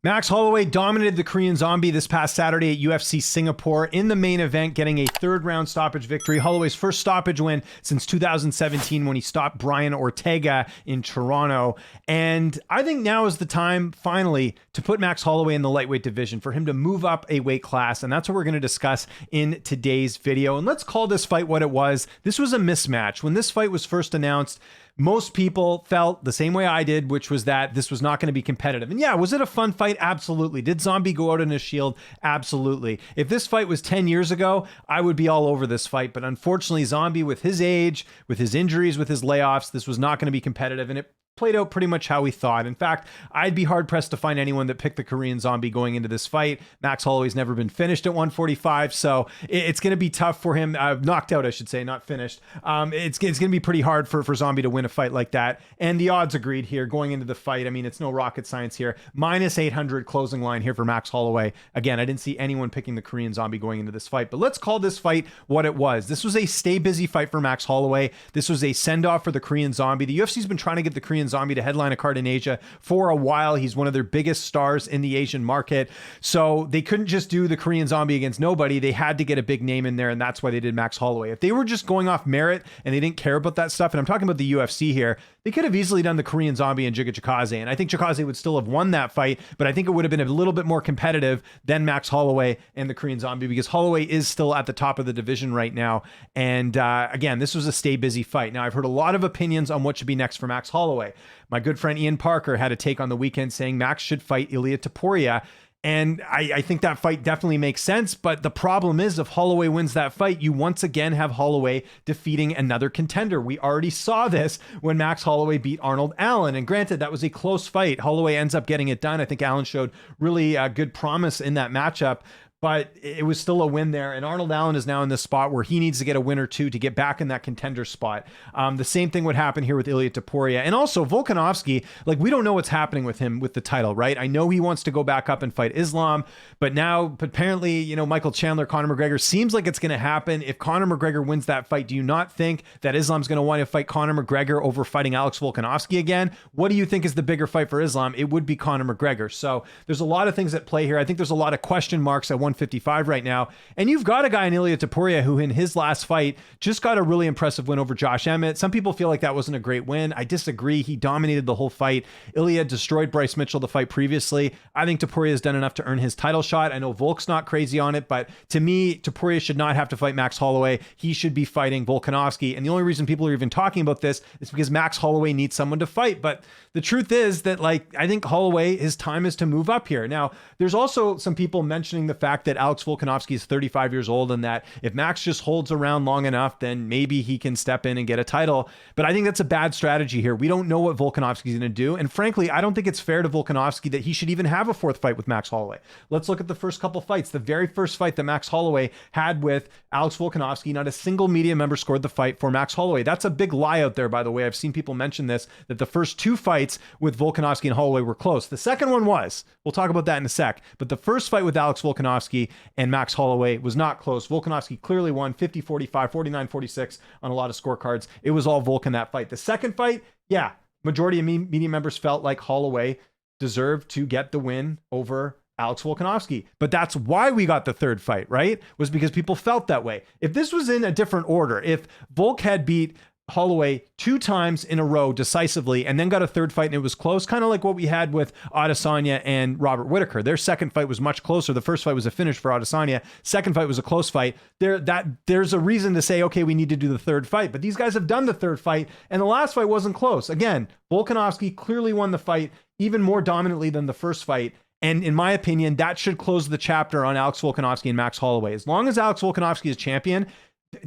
Max Holloway dominated the Korean Zombie this past Saturday at UFC Singapore in the main event, getting a third-round stoppage victory. Holloway's first stoppage win since 2017 when he stopped Brian Ortega in Toronto. And I think now is the time, finally, to put Max Holloway in the lightweight division, for him to move up a weight class. And that's what we're going to discuss in today's video. And let's call this fight what it was. This was a mismatch. When this fight was first announced, most people felt the same way I did, which was that this was not going to be competitive. And yeah, was it a fun fight? Absolutely. Did Zombie go out in his shield? Absolutely. If this fight was 10 years ago, I would be all over this fight. But unfortunately, Zombie, with his age, with his injuries, with his layoffs, this was not going to be competitive. And it played out pretty much how we thought. In fact, I'd be hard pressed to find anyone that picked the Korean Zombie going into this fight. Max Holloway's never been finished at 145, so it's going to be tough for him. Knocked out, I should say, not finished. It's going to be pretty hard for Zombie to win a fight like that. And the odds agreed here going into the fight. I mean, it's no rocket science here. Minus 800 closing line here for Max Holloway. Again, I didn't see anyone picking the Korean Zombie going into this fight, but let's call this fight what it was. This was a stay busy fight for Max Holloway. This was a send off for the Korean Zombie. The UFC's been trying to get the Korean Zombie to headline a card in Asia for a while. He's one of their biggest stars in the Asian market. So they couldn't just do the Korean Zombie against nobody. They had to get a big name in there, and that's why they did Max Holloway. If they were just going off merit and they didn't care about that stuff, and I'm talking about the UFC here, they could have easily done the Korean Zombie and Giga Chikadze, and I think Chikadze would still have won that fight, but I think it would have been a little bit more competitive than Max Holloway and the Korean Zombie, because Holloway is still at the top of the division right now. And again, this was a stay busy fight. Now, I've heard a lot of opinions on what should be next for Max Holloway. My good friend Ian Parker had a take on the weekend saying Max should fight Ilia Topuria. And I think that fight definitely makes sense. But the problem is, if Holloway wins that fight, you once again have Holloway defeating another contender. We already saw this when Max Holloway beat Arnold Allen. And granted, that was a close fight. Holloway ends up getting it done. I think Allen showed really good promise in that matchup, but it was still a win there. And Arnold Allen is now in this spot where he needs to get a win or two to get back in that contender spot. The same thing would happen here with Ilia Topuria. And also Volkanovski, like, we don't know what's happening with him with the title, right? I know he wants to go back up and fight Islam, but now apparently, you know, Michael Chandler, Conor McGregor, seems like it's going to happen. If Conor McGregor wins that fight, do you not think that Islam's going to want to fight Conor McGregor over fighting Alex Volkanovski again? What do you think is the bigger fight for Islam? It would be Conor McGregor. So there's a lot of things at play here. I think there's a lot of question marks at 155 right now. And you've got a guy in Ilia Topuria who in his last fight just got a really impressive win over Josh Emmett. Some people feel like that wasn't a great win. I disagree. He dominated the whole fight. Ilia destroyed Bryce Mitchell the fight previously. I think Topuria has done enough to earn his title shot. I know Volk's not crazy on it, but to me, Topuria should not have to fight Max Holloway. He should be fighting Volkanovski. And the only reason people are even talking about this is because Max Holloway needs someone to fight. But the truth is that, like, I think Holloway, his time is to move up here. Now, there's also some people mentioning the fact that Alex Volkanovski is 35 years old and that if Max just holds around long enough, then maybe he can step in and get a title. But I think that's a bad strategy here. We don't know what Volkanovski's going to do. And frankly, I don't think it's fair to Volkanovski that he should even have a fourth fight with Max Holloway. Let's look at the first couple fights. The very first fight that Max Holloway had with Alex Volkanovski, not a single media member scored the fight for Max Holloway. That's a big lie out there, by the way. I've seen people mention this, that the first two fights with Volkanovski and Holloway were close. The second one was. We'll talk about that in a sec. But the first fight with Alex Volkanovski and Max Holloway was not close. Volkanovski clearly won 50-45, 49-46 on a lot of scorecards. It was all Volk in that fight. The second fight, yeah, majority of media members felt like Holloway deserved to get the win over Alex Volkanovski. But that's why we got the third fight, right? Was because people felt that way. If this was in a different order, if Volk had beat Holloway 2 times in a row decisively and then got a third fight and it was close, kind of like what we had with Adesanya and Robert Whittaker. Their second fight was much closer. The first fight was a finish for Adesanya. Second fight was a close fight. There's a reason to say, okay, we need to do the third fight. But these guys have done the third fight and the last fight wasn't close. Again, Volkanovski clearly won the fight even more dominantly than the first fight. And in my opinion, that should close the chapter on Alex Volkanovski and Max Holloway. As long as Alex Volkanovski is champion,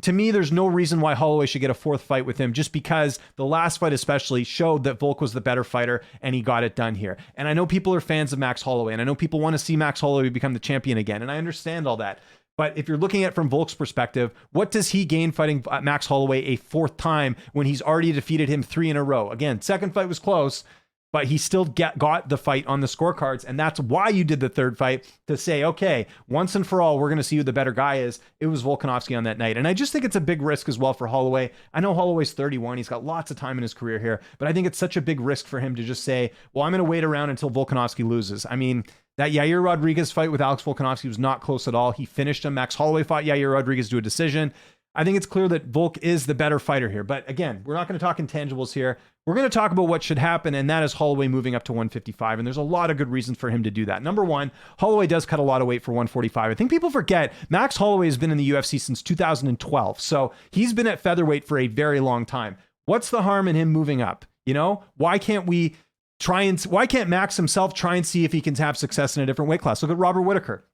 to me, there's no reason why Holloway should get a fourth fight with him, just because the last fight especially showed that Volk was the better fighter and he got it done here. And I know people are fans of Max Holloway and I know people want to see Max Holloway become the champion again. And I understand all that. But if you're looking at it from Volk's perspective, what does he gain fighting Max Holloway a fourth time when he's already defeated him 3 in a row? Again, second fight was close. but he still got the fight on the scorecards. And that's why you did the third fight, to say, okay, once and for all, we're going to see who the better guy is. It was Volkanovski on that night. And I just think it's a big risk as well for Holloway. I know Holloway's 31. He's got lots of time in his career here, but I think it's such a big risk for him to just say, well, I'm going to wait around until Volkanovski loses. I mean, that Yair Rodriguez fight with Alex Volkanovski was not close at all. He finished him. Max Holloway fought Yair Rodriguez to a decision. I think it's clear that Volk is the better fighter here. But again, we're not going to talk intangibles here. We're going to talk about what should happen, and that is Holloway moving up to 155. And there's a lot of good reasons for him to do that. Number one, Holloway does cut a lot of weight for 145. I think people forget Max Holloway has been in the UFC since 2012. So he's been at featherweight for a very long time. What's the harm in him moving up? You know, why can't Max himself try and see if he can have success in a different weight class? Look at Robert Whittaker.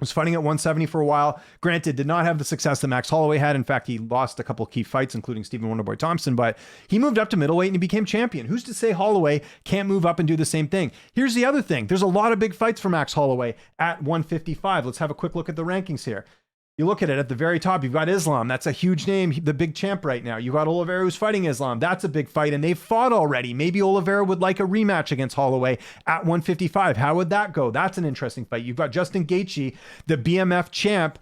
Was fighting at 170 for a while. Granted, did not have the success that Max Holloway had. In fact, he lost a couple of key fights, including Stephen Wonderboy Thompson, but he moved up to middleweight and he became champion. Who's to say Holloway can't move up and do the same thing? Here's the other thing. There's a lot of big fights for Max Holloway at 155. Let's have a quick look at the rankings here. You look at it at the very top, you've got Islam. That's a huge name, the big champ right now. You got Oliveira who's fighting Islam. That's a big fight, and they've fought already. Maybe Oliveira would like a rematch against Holloway at 155. How would that go? That's an interesting fight. You've got Justin Gaethje, the BMF champ,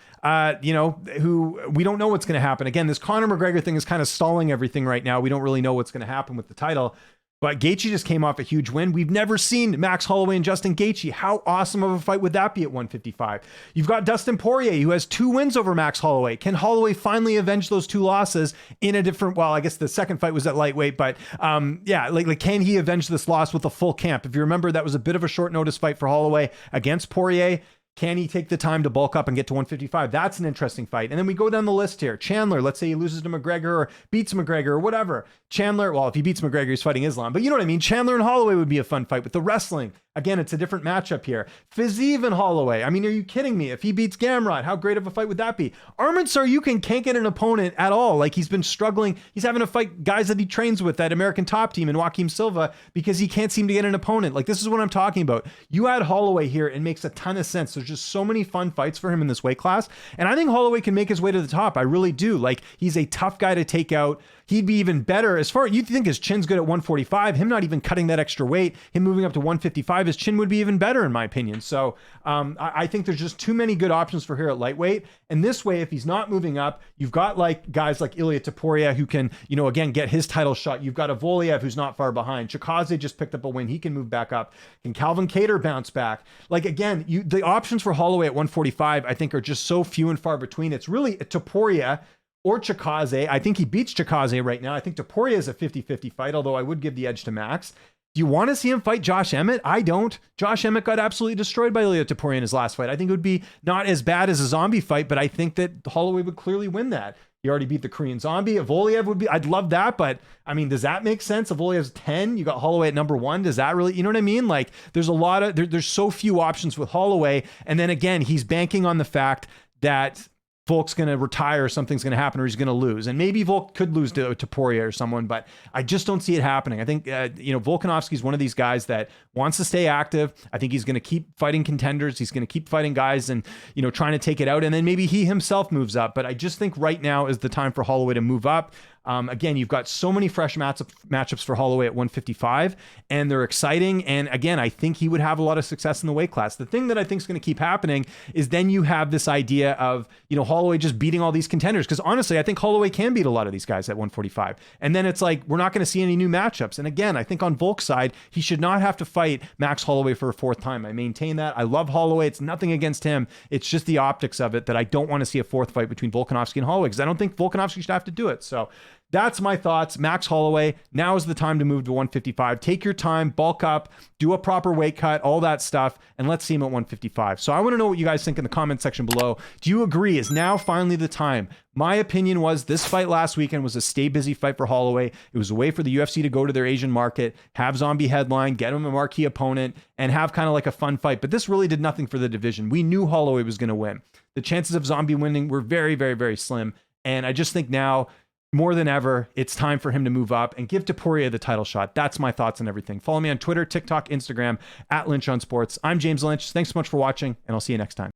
who we don't know what's going to happen. Again, this Conor McGregor thing is kind of stalling everything right now. We don't really know what's going to happen with the title. But Gaethje just came off a huge win. We've never seen Max Holloway and Justin Gaethje. How awesome of a fight would that be at 155? You've got Dustin Poirier, who has 2 wins over Max Holloway. Can Holloway finally avenge those 2 losses in a different, well, I guess the second fight was at lightweight, but can he avenge this loss with a full camp? If you remember, that was a bit of a short notice fight for Holloway against Poirier. Can he take the time to bulk up and get to 155? That's an interesting fight. And then we go down the list here. Chandler, let's say he loses to McGregor or beats McGregor or whatever. Chandler, well, if he beats McGregor, he's fighting Islam. But you know what I mean? Chandler and Holloway would be a fun fight with the wrestling. Again, it's a different matchup here. Fiziev and Holloway. I mean, are you kidding me? If he beats Gamrot, how great of a fight would that be? Arman Tsarukyan can't get an opponent at all. Like, he's been struggling. He's having to fight guys that he trains with, that American Top Team and Joaquim Silva, because he can't seem to get an opponent. Like, this is what I'm talking about. You add Holloway here, it makes a ton of sense. There's just so many fun fights for him in this weight class. And I think Holloway can make his way to the top. I really do. Like, he's a tough guy to take out. He'd be even better as far as you think his chin's good at 145, him not even cutting that extra weight, him moving up to 155, his chin would be even better in my opinion. So I think there's just too many good options for here at lightweight. And this way, if he's not moving up, you've got like guys like Ilia Topuria who can, again, get his title shot. You've got a Voliev who's not far behind. Chikaze just picked up a win. He can move back up. Can Calvin Kattar bounce back? Like, again, the options for Holloway at 145, I think, are just so few and far between. It's really Topuria or Chikaze. I think he beats Chikaze right now. I think Topuria is a 50-50 fight, although I would give the edge to Max. Do you want to see him fight Josh Emmett? I don't. Josh Emmett got absolutely destroyed by Ilia Topuria in his last fight. I think it would be not as bad as a zombie fight, but I think that Holloway would clearly win that. He already beat the Korean zombie. A Voliev would be, I'd love that, but I mean, does that make sense? A Voliev's 10, you got Holloway at number 1. Does that really, you know what I mean? Like, there's a lot of, there's so few options with Holloway. And then again, he's banking on the fact that Volk's going to retire, or something's going to happen, or he's going to lose. And maybe Volk could lose to Poirier or someone, but I just don't see it happening. I think, Volkanovski is one of these guys that wants to stay active. I think he's going to keep fighting contenders. He's going to keep fighting guys and, trying to take it out. And then maybe he himself moves up. But I just think right now is the time for Holloway to move up. Again, you've got so many fresh matchups for Holloway at 155, and they're exciting. And again, I think he would have a lot of success in the weight class. The thing that I think is going to keep happening is then you have this idea of, Holloway just beating all these contenders. Because honestly, I think Holloway can beat a lot of these guys at 145. And then it's like, we're not going to see any new matchups. And again, I think on Volk's side, he should not have to fight Max Holloway for a 4th time. I maintain that. I love Holloway. It's nothing against him. It's just the optics of it that I don't want to see a 4th fight between Volkanovski and Holloway, because I don't think Volkanovski should have to do it. So that's my thoughts. Max Holloway, now is the time to move to 155. Take your time, bulk up, do a proper weight cut, all that stuff, and let's see him at 155. So I want to know what you guys think in the comment section below. Do you agree? Is now finally the time? My opinion was this fight last weekend was a stay busy fight for Holloway. It was a way for the UFC to go to their Asian market, have Zombie headline, get him a marquee opponent, and have kind of like a fun fight. But this really did nothing for the division. We knew Holloway was going to win. The chances of Zombie winning were very, very, very slim. And I just think now, more than ever, it's time for him to move up and give Topuria the title shot. That's my thoughts on everything. Follow me on Twitter, TikTok, Instagram, @Lynch on Sports. I'm James Lynch. Thanks so much for watching, and I'll see you next time.